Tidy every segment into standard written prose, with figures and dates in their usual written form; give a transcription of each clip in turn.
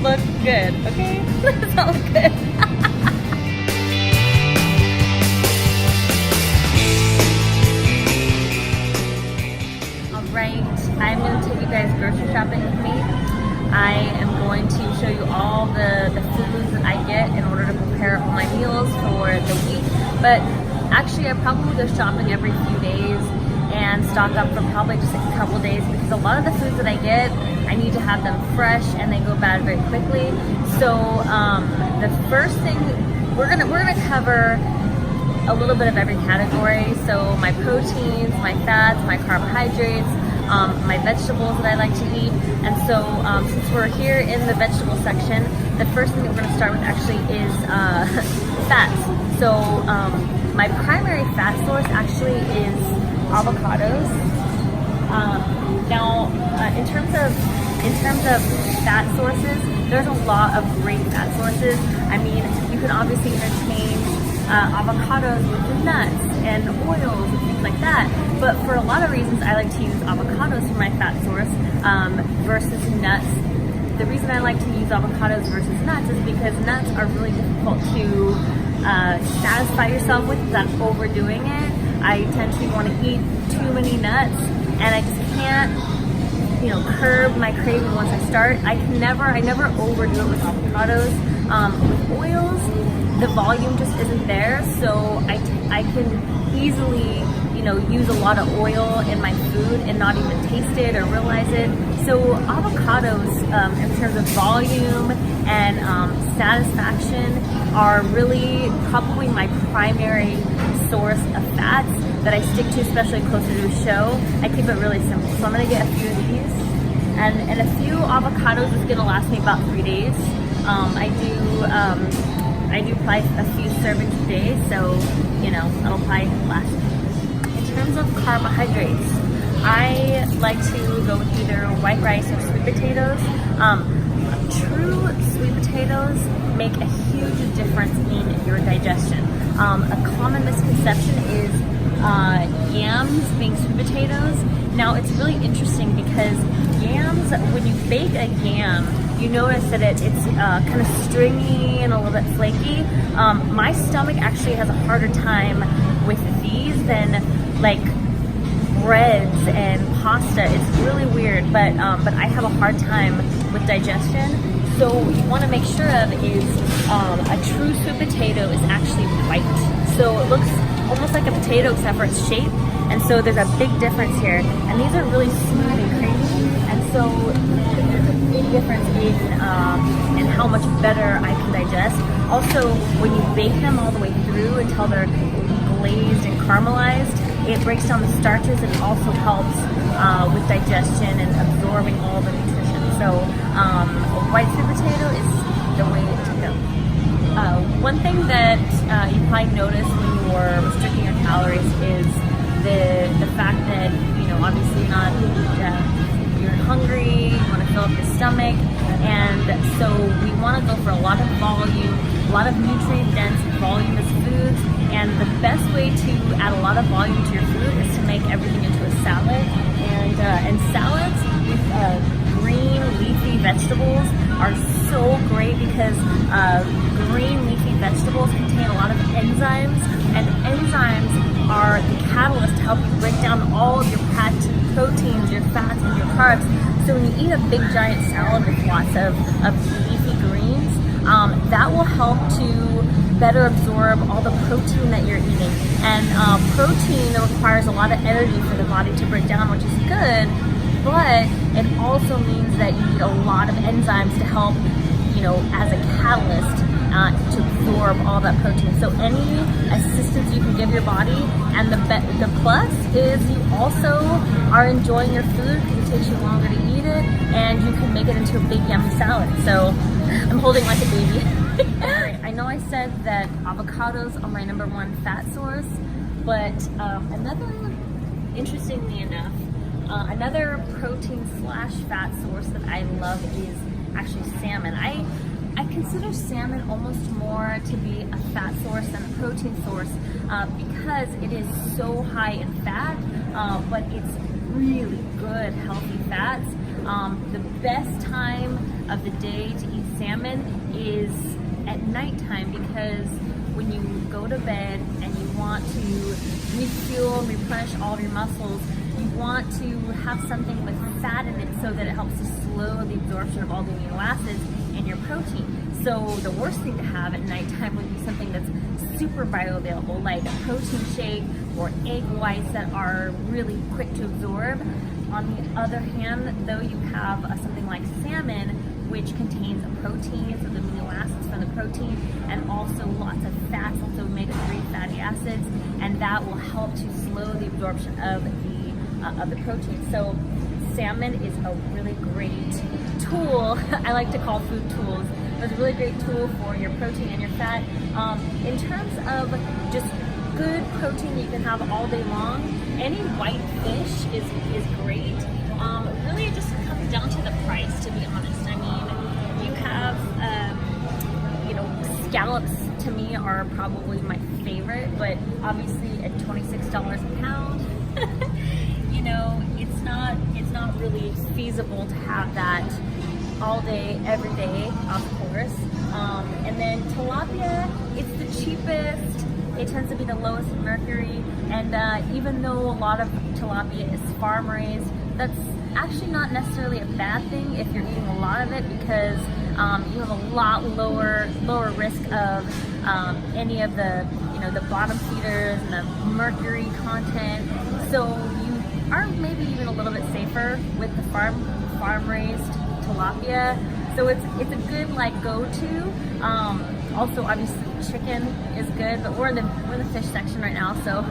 look good, okay? Does that look good? Alright, I'm going to take you guys grocery shopping with me. I am going to show you all the foods that I get in order to prepare all my meals for the week. But actually, I probably go shopping every few days and stock up for probably just a couple days, because a lot of the foods that I get, I need to have them fresh and they go bad very quickly. So the first thing, we're gonna cover a little bit of every category. So my proteins, my fats, my carbohydrates, my vegetables that I like to eat. And so since we're here in the vegetable section, the first thing that we're gonna start with actually is fats. So my primary fat source actually is avocados. Now, in terms of fat sources, there's a lot of great fat sources. I mean, you can obviously interchange avocados with nuts and oils and things like that. But for a lot of reasons, I like to use avocados for my fat source versus nuts. The reason I like to use avocados versus nuts is because nuts are really difficult to satisfy yourself with without overdoing it. I tend to want to eat too many nuts, and I just can't, curb my craving once I start. I never overdo it with avocados. With oils, the volume just isn't there, so I can easily, use a lot of oil in my food and not even taste it or realize it. So avocados, in terms of volume and satisfaction, are really probably my primary source of fats that I stick to, especially closer to a show. I keep it really simple. So I'm gonna get a few of these, and a few avocados is gonna last me about 3 days. I do probably a few servings a day, so that'll probably last me. In terms of carbohydrates, I like to go with either white rice or sweet potatoes. True sweet potatoes make a huge difference in your digestion. A common misconception is yams being sweet potatoes. Now, it's really interesting because yams, when you bake a yam, you notice that it's kind of stringy and a little bit flaky. My stomach actually has a harder time with these than like breads and pasta. It's really weird, but I have a hard time with digestion. So what you want to make sure of is a true sweet potato is actually white. So it looks almost like a potato except for its shape. And so there's a big difference here. And these are really smooth and creamy. And so there's a big difference in how much better I can digest. Also, when you bake them all the way through until they're glazed and caramelized, it breaks down the starches and also helps with digestion and absorbing all the nutrition. So a white sweet potato is the way to go. One thing that you probably notice when you're restricting your calories is the fact that, obviously you're hungry, you want to fill up your stomach, and so we want to go for a lot of volume, a lot of nutrient-dense, voluminous foods, and the best way to add a lot of volume to your food is to make everything into a salad. And salads with green leafy vegetables are so great because green leafy vegetables contain a lot of enzymes, and enzymes are the catalyst to help you break down all of your proteins, your fats, and your carbs. So when you eat a big giant salad with lots of leafy greens, that will help to better absorb all the protein that you're eating. And protein requires a lot of energy for the body to break down, which is good, but it also means that you need a lot of enzymes to help, as a catalyst to absorb all that protein. So any assistance you can give your body, and the plus is you also are enjoying your food because it takes you longer to eat it, and you can make it into a big yummy salad. So I'm holding like a baby. I know I said that avocados are my #1 fat source, but interestingly enough, another protein / fat source that I love is actually salmon. I consider salmon almost more to be a fat source than a protein source because it is so high in fat, but it's really good, healthy fats. The best time of the day to eat salmon is at nighttime, because when you go to bed and you want to refuel, replenish all of your muscles, you want to have something with fat in it so that it helps to slow the absorption of all the amino acids and your protein. So the worst thing to have at nighttime would be something that's super bioavailable, like a protein shake or egg whites that are really quick to absorb. On the other hand, though, you have something like salmon, which contains proteins, so the amino acids from the protein, and also lots of fats, also omega-3 fatty acids, and that will help to slow the absorption of the protein. So salmon is a really great tool. I like to call food tools. It's a really great tool for your protein and your fat. In terms of just good protein you can have all day long, any white fish is great. Really it just comes down to the price, to be honest. I mean, you have, scallops to me are probably my favorite, but obviously at $26 a pound, it's not really feasible to have that all day, every day, of course. And then tilapia, it's the cheapest. It tends to be the lowest in mercury, and even though a lot of tilapia is farm raised, that's actually not necessarily a bad thing if you're eating a lot of it, because you have a lot lower risk of any of the the bottom feeders and the mercury content. So you are maybe even a little bit safer with the farm raised tilapia. So it's a good go-to. Also, obviously, chicken is good, but we're in the fish section right now, so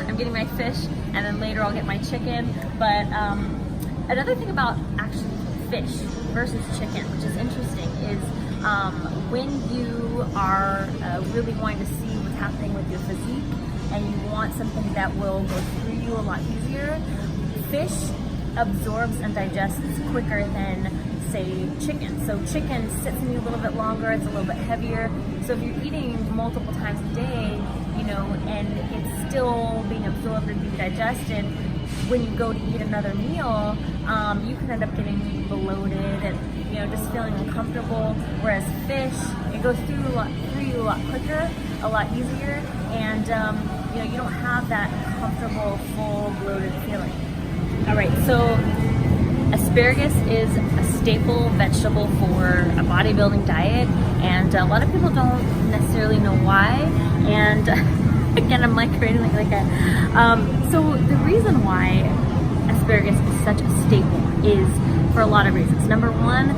I'm getting my fish, and then later I'll get my chicken. But another thing about actually fish versus chicken, which is interesting, is when you are really wanting to see what's happening with your physique, and you want something that will go through you a lot easier, fish absorbs and digests quicker than, say, chicken. So chicken sits in you a little bit longer, it's a little bit heavier. So if you're eating multiple times a day, and it's still being absorbed and being digested, when you go to eat another meal, you can end up getting bloated and just feeling uncomfortable. Whereas fish, it goes through you a lot quicker, a lot easier, and you don't have that comfortable, full bloated feeling. All right, so asparagus is a staple vegetable for a bodybuilding diet, and a lot of people don't necessarily know why. And again, I'm creating so the reason why asparagus is such a staple is for a lot of reasons. Number one,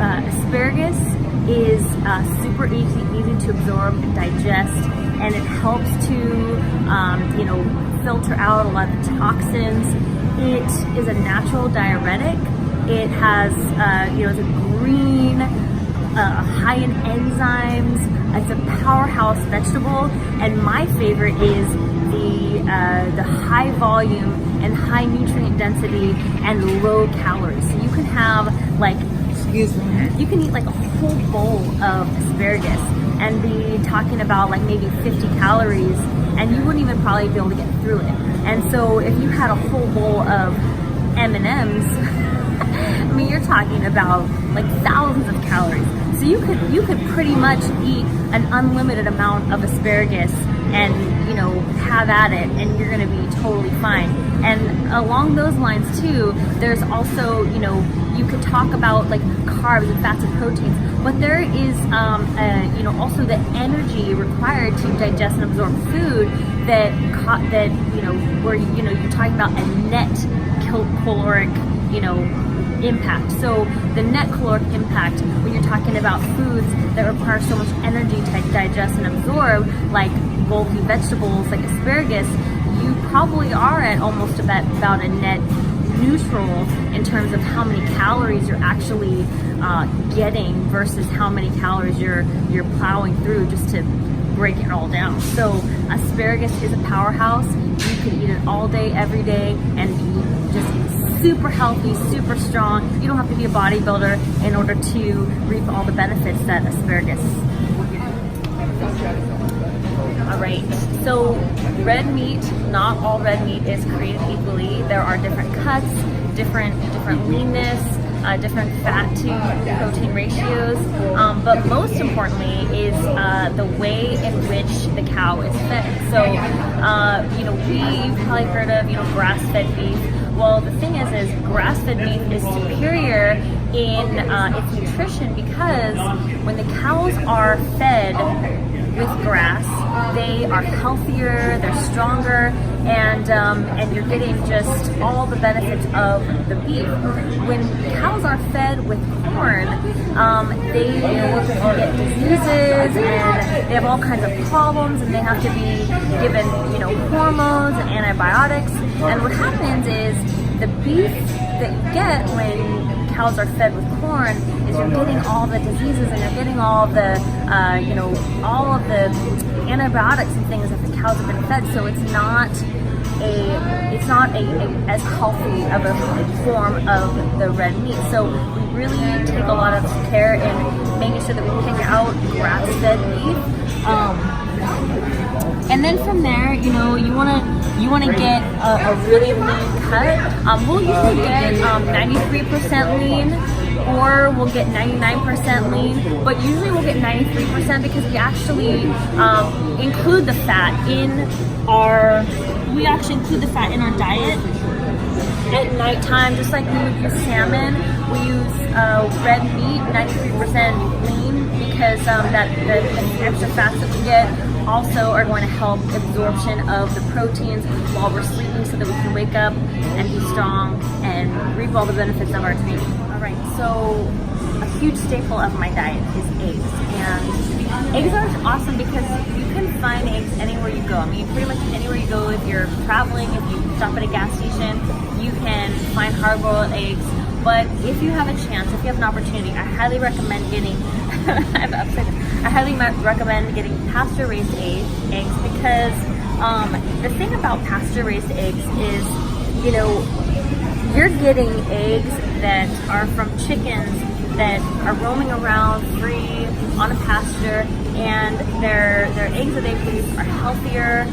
asparagus is super easy to absorb and digest, and it helps to filter out a lot of the toxins. It is a natural diuretic. It has it's a green, high in enzymes. It's a powerhouse vegetable, and my favorite is the high volume and high nutrient density and low calories. So you can have you can eat a whole bowl of asparagus and be talking about maybe 50 calories, and you wouldn't even probably be able to get through it. And so if you had a whole bowl of M&Ms, I mean, you're talking about thousands of calories. So you could pretty much eat an unlimited amount of asparagus and have at it, and you're going to be totally fine. And along those lines too, there's also you could talk about carbs and fats and proteins, but there is also the energy required to digest and absorb food that where you're talking about a net caloric impact. So the net caloric impact, when you're talking about foods that require so much energy to digest and absorb, like bulky vegetables like asparagus, you probably are at almost about a net neutral in terms of how many calories you're actually getting versus how many calories you're plowing through just to break it all down. So asparagus is a powerhouse. You can eat it all day, every day, and be just super healthy, super strong. You don't have to be a bodybuilder in order to reap all the benefits that asparagus will give you. All right, so red meat, not all red meat is created equally. There are different cuts, different leanness, different fat to protein ratios, but most importantly is the way in which the cow is fed. So, you've probably heard of, grass-fed beef. Well, the thing is grass-fed beef is superior in its nutrition because when the cows are fed with grass, they are healthier, they're stronger, and you're getting just all the benefits of the beef. When cows are fed with corn, they get diseases and they have all kinds of problems, and they have to be given, hormones and antibiotics. And what happens is the beef that you get when cows are fed with corn is you're getting all the diseases and you're getting all the, all of the antibiotics and things that the cows have been fed. So it's not as healthy of a form of the red meat. So we really take a lot of care in making sure that we pick out grass-fed beef. And then from there, you want to get a really lean cut. We'll usually get 93% lean, or we'll get 99% lean, but usually we'll get 93% because we actually include the fat in our diet at nighttime, just like we would use salmon. We use red meat, 93% lean, because the extra fats that we get also are going to help absorption of the proteins while we're sleeping, so that we can wake up and be strong and reap all the benefits of our training. All right, so a huge staple of my diet is eggs, and eggs are awesome because you can find eggs anywhere you go. I mean, pretty much anywhere you go. If you're traveling, if you stop at a gas station, you can find hard-boiled eggs. But if you have a chance, if you have an opportunity, I highly recommend getting pasture-raised eggs, because the thing about pasture-raised eggs is, you're getting eggs that are from chickens that are roaming around free on a pasture, and their eggs that they produce are healthier.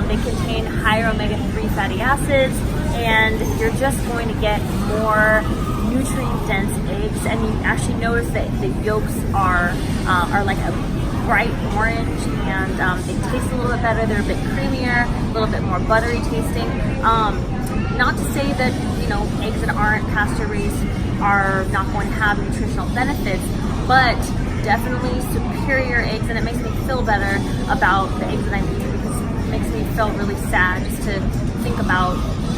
They contain higher omega-3 fatty acids, and you're just going to get more nutrient-dense eggs. And you actually notice that the yolks are like a bright orange, and they taste a little bit better. They're a bit creamier, a little bit more buttery tasting. Not to say that eggs that aren't pasture raised are not going to have nutritional benefits, but definitely superior eggs, and it makes me feel better about the eggs that I'm eating, because it makes me feel really sad just to think about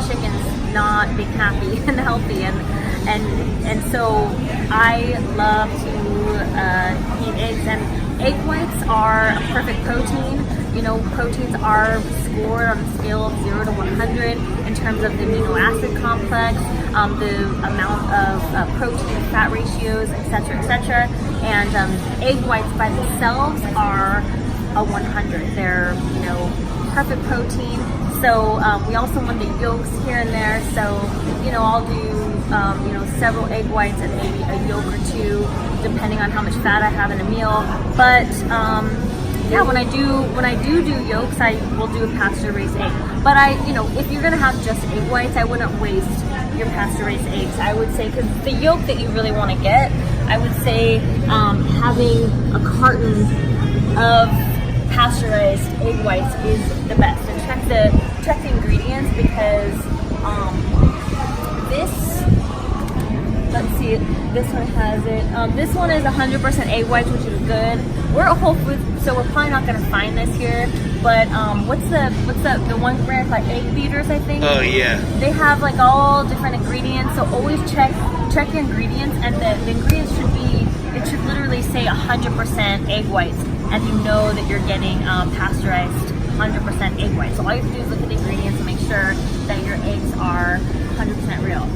chickens not being happy and healthy, and so I love to eat eggs, and egg whites are a perfect protein. Proteins are scored on a scale of 0 to 100 in terms of the amino acid complex, the amount of protein and fat ratios, etc., etc. And egg whites by themselves are a 100. They're, perfect protein. So we also want the yolks here and there. So, I'll do, several egg whites and maybe a yolk or two, depending on how much fat I have in a meal. But yeah, when I do yolks, I will do a pasture-raised egg. But if you're gonna have just egg whites, I wouldn't waste your pasture-raised eggs. I would say, because the yolk that you really want to get, I would say having a carton of pasteurized egg whites is the best. And check the ingredients, because let's see, this one has it. This one is 100% egg whites, which is good. We're a Whole Foods, so we're probably not gonna find this here. But what's the one brand, like Egg Beaters, I think? Oh yeah. They have like all different ingredients, so always check your ingredients, and the ingredients should literally say 100% egg whites, and you know that you're getting pasteurized 100% egg whites. So all you have to do is look at the ingredients and make sure that your eggs are 100% real.